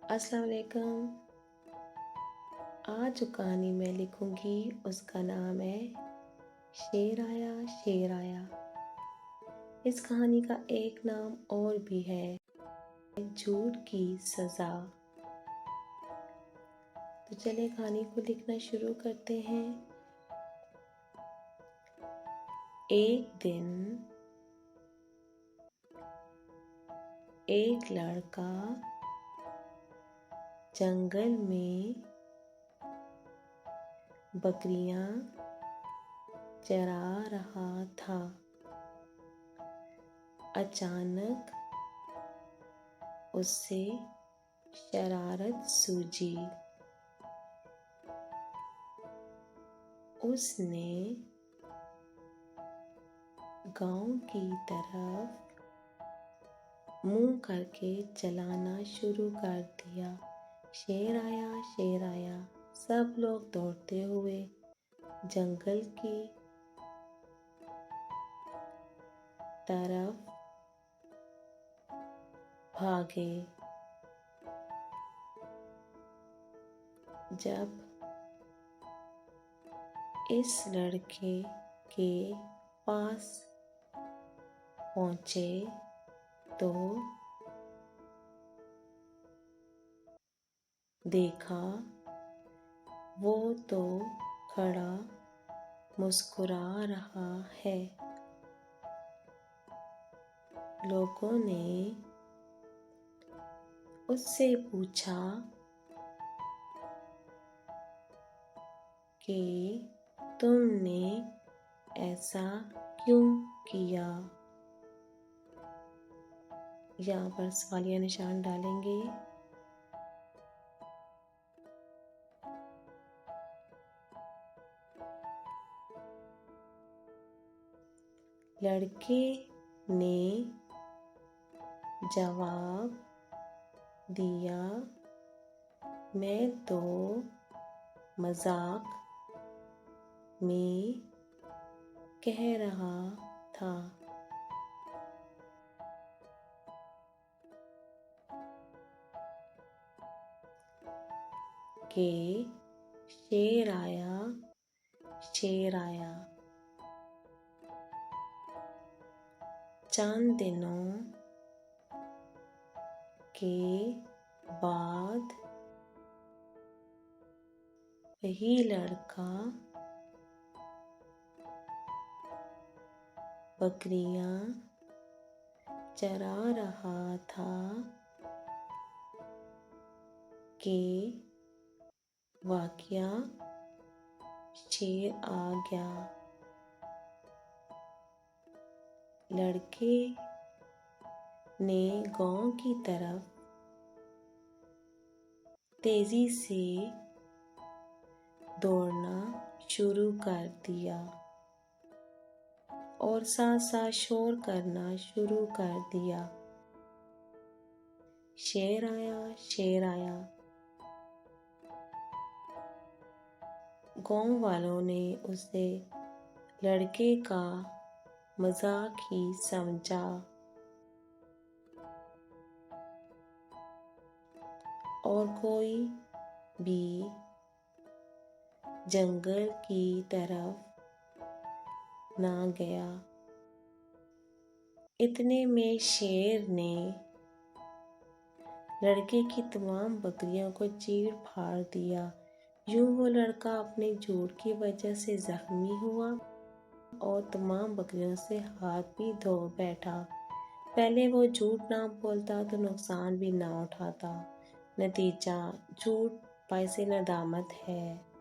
अस्सलाम वालेकुम। आज जो कहानी मैं लिखूंगी उसका नाम है शेर आया शेर आया। इस कहानी का एक नाम और भी है, झूठ की सजा। तो चलिए कहानी को लिखना शुरू करते हैं। एक दिन एक लड़का जंगल में बकरियां चरा रहा था। अचानक उससे शरारत सूझी। उसने गांव की तरफ मुंह करके चलाना शुरू कर दिया। शेर आया शेर आया। सब लोग दौड़ते हुए जंगल की तरफ भागे। जब इस लड़के के पास पहुंचे तो देखा वो तो खड़ा मुस्कुरा रहा है। लोगों ने उससे पूछा कि तुमने ऐसा क्यों किया। यहाँ पर सवालिया निशान डालेंगे। लड़के ने जवाब दिया, मैं तो मजाक में कह रहा था। कि शेर आया शेर आया। चंद दिनों के बाद वही लड़का बकरियां चरा रहा था कि वाकया शेर आ गया। लड़के ने गांव की तरफ तेजी से दौड़ना शुरू कर दिया और साथ साथ शोर करना शुरू कर दिया। शेर आया शेर आया। गांव वालों ने उसे लड़के का मजाक ही समझा और कोई भी जंगल की तरफ ना गया। इतने में शेर ने लड़के की तमाम बकरियों को चीर फाड़ दिया। यूं वो लड़का अपने झूठ की वजह से जख्मी हुआ और तमाम बकरियों से हाथ भी धो बैठा। पहले वो झूठ ना बोलता तो नुकसान भी ना उठाता। नतीजा झूठ बाइसे नदामत है।